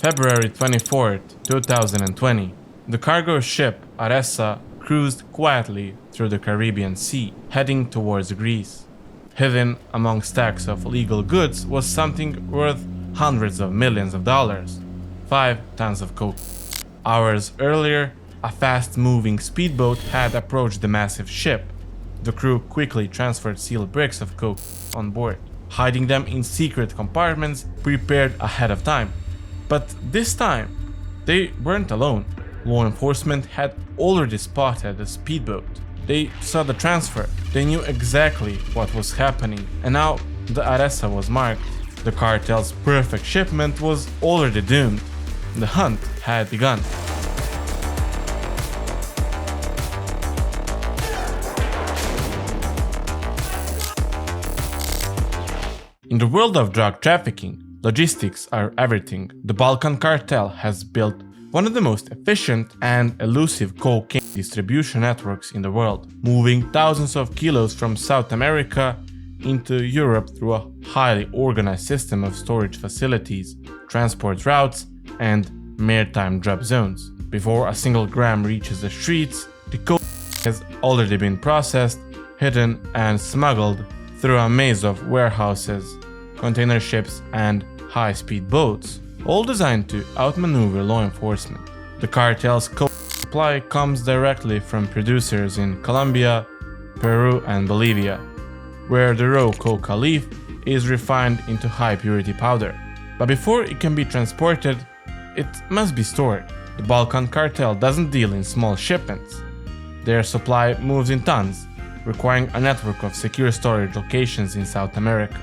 February 24, 2020, the cargo ship Aressa cruised quietly through the Caribbean Sea, heading towards Greece. Hidden among stacks of illegal goods was something worth hundreds of millions of dollars: 5 tons of coke. Hours earlier, a fast-moving speedboat had approached the massive ship. The crew quickly transferred sealed bricks of coke on board, hiding them in secret compartments prepared ahead of time. But this time, they weren't alone. Law enforcement had already spotted the speedboat. They saw the transfer. They knew exactly what was happening, and now the Aressa was marked. The cartel's perfect shipment was already doomed. The hunt had begun. In the world of drug trafficking, logistics are everything. The Balkan Cartel has built one of the most efficient and elusive cocaine distribution networks in the world, moving thousands of kilos from South America into Europe through a highly organized system of storage facilities, transport routes, and maritime drop zones. Before a single gram reaches the streets, the cocaine has already been processed, hidden, and smuggled through a maze of warehouses, container ships, and high-speed boats, all designed to outmaneuver law enforcement. The cartel's coke supply comes directly from producers in Colombia, Peru, and Bolivia, where the raw coca leaf is refined into high-purity powder. But before it can be transported, it must be stored. The Balkan Cartel doesn't deal in small shipments. Their supply moves in tons, requiring a network of secure storage locations in South America.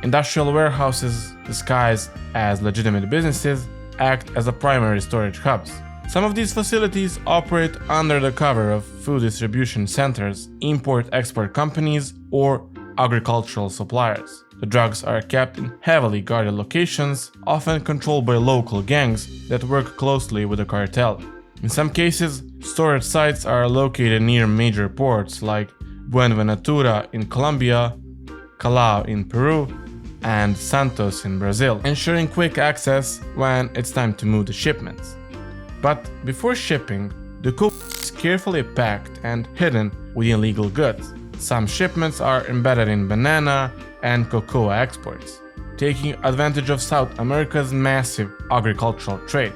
Industrial warehouses, disguised as legitimate businesses, act as a primary storage hubs. Some of these facilities operate under the cover of food distribution centers, import-export companies, or agricultural suppliers. The drugs are kept in heavily guarded locations, often controlled by local gangs that work closely with the cartel. In some cases, storage sites are located near major ports like Buenaventura in Colombia, Callao in Peru, and Santos in Brazil, ensuring quick access when it's time to move the shipments. But before shipping, the coke is carefully packed and hidden within legal goods. Some shipments are embedded in banana and cocoa exports, taking advantage of South America's massive agricultural trade.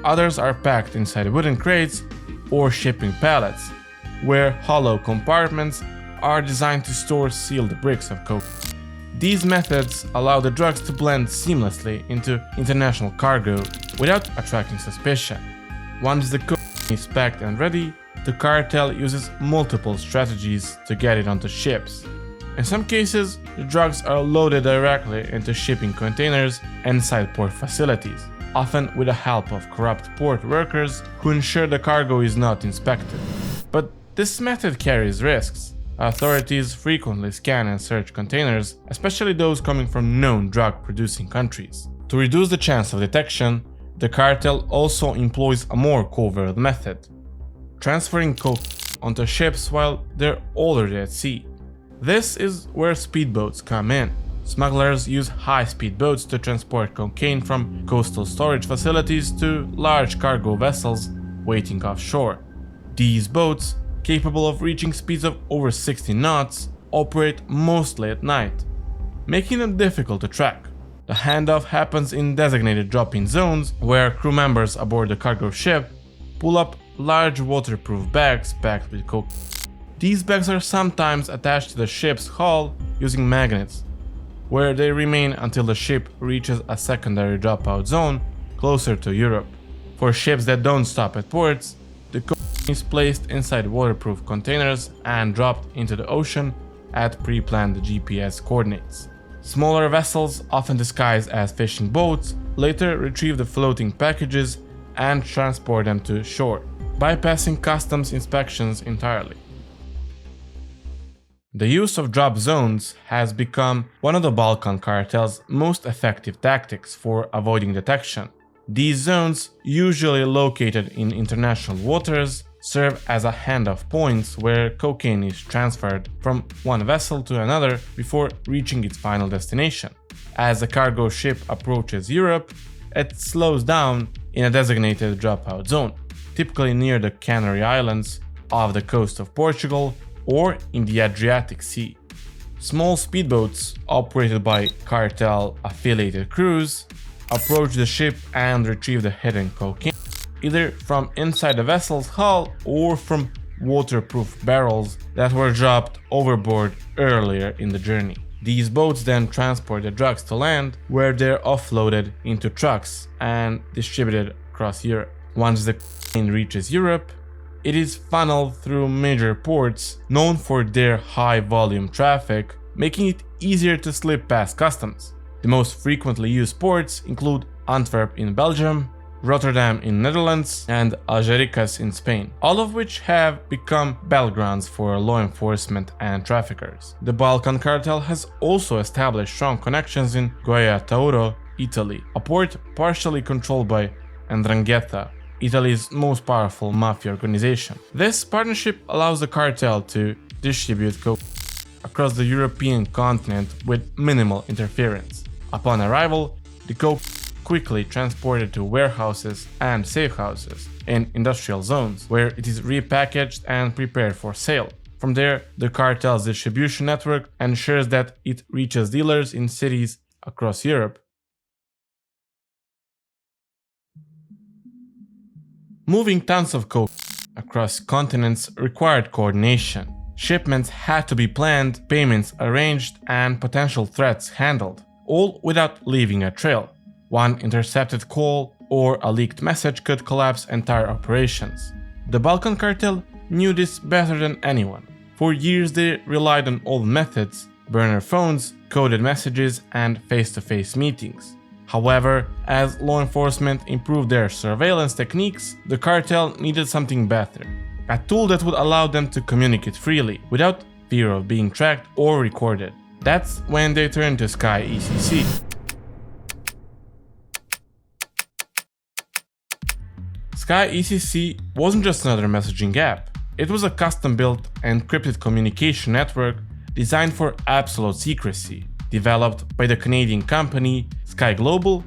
Others are packed inside wooden crates or shipping pallets, where hollow compartments are designed to store sealed bricks of coke. These methods allow the drugs to blend seamlessly into international cargo without attracting suspicion. Once the coke is packed and ready, the cartel uses multiple strategies to get it onto ships. In some cases, the drugs are loaded directly into shipping containers inside port facilities, often with the help of corrupt port workers who ensure the cargo is not inspected. But this method carries risks. Authorities frequently scan and search containers, especially those coming from known drug-producing countries. To reduce the chance of detection, the cartel also employs a more covert method: transferring coke onto ships while they're already at sea. This is where speedboats come in. Smugglers use high-speed boats to transport cocaine from coastal storage facilities to large cargo vessels waiting offshore. These boats, capable of reaching speeds of over 60 knots, operate mostly at night, making them difficult to track. The handoff happens in designated drop-in zones where crew members aboard the cargo ship pull up large waterproof bags packed with coke. These bags are sometimes attached to the ship's hull using magnets, where they remain until the ship reaches a secondary dropout zone closer to Europe. For ships that don't stop at ports, the coke is placed inside waterproof containers and dropped into the ocean at pre-planned GPS coordinates. Smaller vessels, often disguised as fishing boats, later retrieve the floating packages and transport them to shore, bypassing customs inspections entirely. The use of drop zones has become one of the Balkan Cartel's most effective tactics for avoiding detection. These zones, usually located in international waters, serve as a handoff points where cocaine is transferred from one vessel to another before reaching its final destination. As a cargo ship approaches Europe, it slows down in a designated dropout zone, typically near the Canary Islands, off the coast of Portugal, or in the Adriatic Sea. Small speedboats operated by cartel-affiliated crews approach the ship and retrieve the hidden cocaine, either from inside the vessel's hull or from waterproof barrels that were dropped overboard earlier in the journey. These boats then transport the drugs to land, where they're offloaded into trucks and distributed across Europe. Once the cocaine reaches Europe, it is funneled through major ports known for their high-volume traffic, making it easier to slip past customs. The most frequently used ports include Antwerp in Belgium, Rotterdam in Netherlands, and Algeciras in Spain, all of which have become battlegrounds for law enforcement and traffickers. The Balkan Cartel has also established strong connections in Gioia Tauro, Italy, a port partially controlled by 'Ndrangheta, Italy's most powerful mafia organization. This partnership allows the cartel to distribute coke across the European continent with minimal interference. Upon arrival, the coke quickly transported to warehouses and safe houses in industrial zones, where it is repackaged and prepared for sale. From there, the cartel's distribution network ensures that it reaches dealers in cities across Europe. Moving tons of coke across continents required coordination. Shipments had to be planned, payments arranged, and potential threats handled, all without leaving a trail. One intercepted call or a leaked message could collapse entire operations. The Balkan Cartel knew this better than anyone. For years they relied on old methods, burner phones, coded messages, and face-to-face meetings. However, as law enforcement improved their surveillance techniques, the cartel needed something better. A tool that would allow them to communicate freely, without fear of being tracked or recorded. That's when they turned to Sky ECC. Sky ECC wasn't just another messaging app. It was a custom-built, encrypted communication network designed for absolute secrecy. Developed by the Canadian company Sky Global,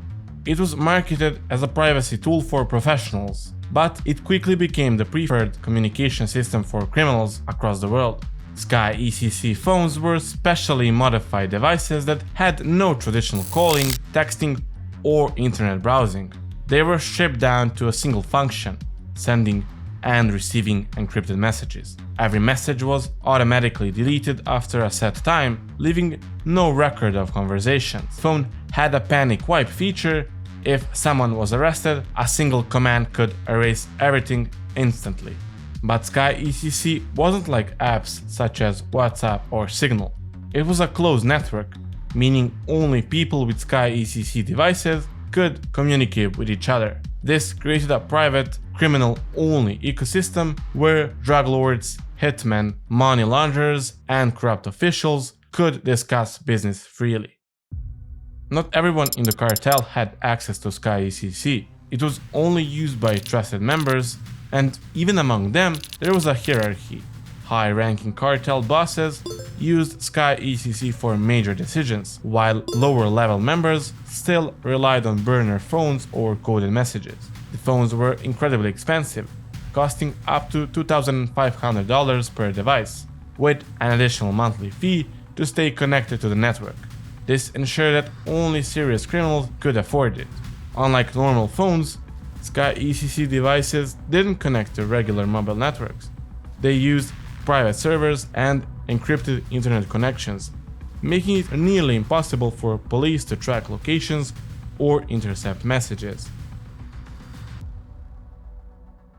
it was marketed as a privacy tool for professionals, but it quickly became the preferred communication system for criminals across the world. Sky ECC phones were specially modified devices that had no traditional calling, texting, or internet browsing. They were stripped down to a single function, sending and receiving encrypted messages. Every message was automatically deleted after a set time, leaving no record of conversations. The phone had a panic wipe feature. If someone was arrested, a single command could erase everything instantly. But Sky ECC wasn't like apps such as WhatsApp or Signal. It was a closed network, meaning only people with Sky ECC devices could communicate with each other. This created a private, criminal-only ecosystem where drug lords, hitmen, money launderers, and corrupt officials could discuss business freely. Not everyone in the cartel had access to Sky ECC. It was only used by trusted members, and even among them, there was a hierarchy. High-ranking cartel bosses used Sky ECC for major decisions, while lower-level members still relied on burner phones or coded messages. The phones were incredibly expensive, costing up to $2,500 per device, with an additional monthly fee to stay connected to the network. This ensured that only serious criminals could afford it. Unlike normal phones, Sky ECC devices didn't connect to regular mobile networks. They used private servers and encrypted internet connections, making it nearly impossible for police to track locations or intercept messages.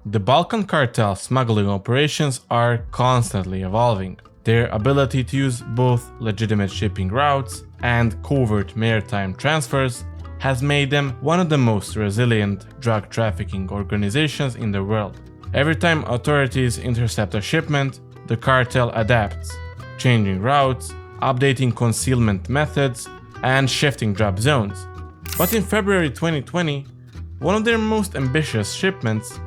The Balkan Cartel smuggling operations are constantly evolving. Their ability to use both legitimate shipping routes and covert maritime transfers has made them one of the most resilient drug trafficking organizations in the world. Every time authorities intercept a shipment, the cartel adapts, changing routes, updating concealment methods, and shifting drop zones. But in February 2020, one of their most ambitious shipments,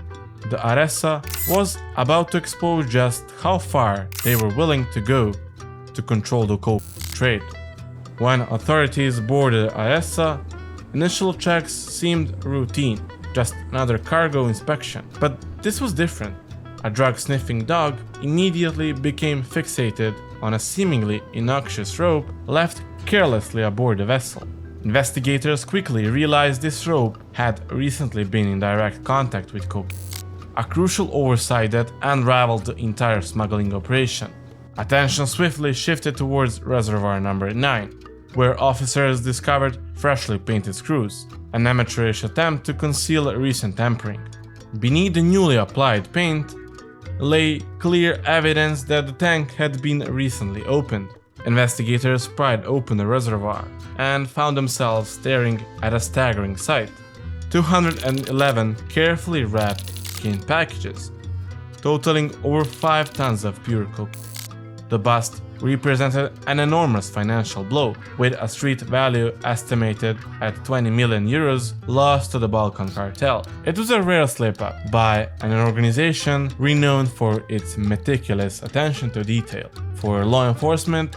the Aressa, was about to expose just how far they were willing to go to control the coke trade. When authorities boarded Aressa, Initial checks seemed routine, just another cargo inspection. But this was different. A drug-sniffing dog immediately became fixated on a seemingly innocuous rope left carelessly aboard the vessel. Investigators quickly realized this rope had recently been in direct contact with cocaine, a crucial oversight that unraveled the entire smuggling operation. Attention swiftly shifted towards reservoir number 9, where officers discovered freshly painted screws, an amateurish attempt to conceal recent tampering. Beneath the newly applied paint lay clear evidence that the tank had been recently opened. Investigators pried open the reservoir and found themselves staring at a staggering sight: 211 carefully wrapped skin packages, totaling over 5 tons of pure cocaine. The bust represented an enormous financial blow, with a street value estimated at 20 million euros lost to the Balkan Cartel. It was a rare slip-up by an organization renowned for its meticulous attention to detail. For law enforcement,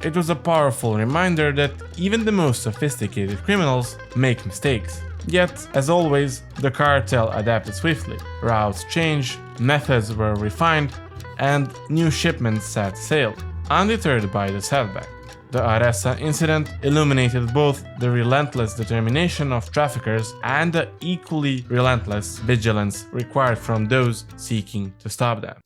it was a powerful reminder that even the most sophisticated criminals make mistakes. Yet, as always, the cartel adapted swiftly. Routes changed, methods were refined, and new shipments set sail. Undeterred by the setback, the Aressa incident illuminated both the relentless determination of traffickers and the equally relentless vigilance required from those seeking to stop them.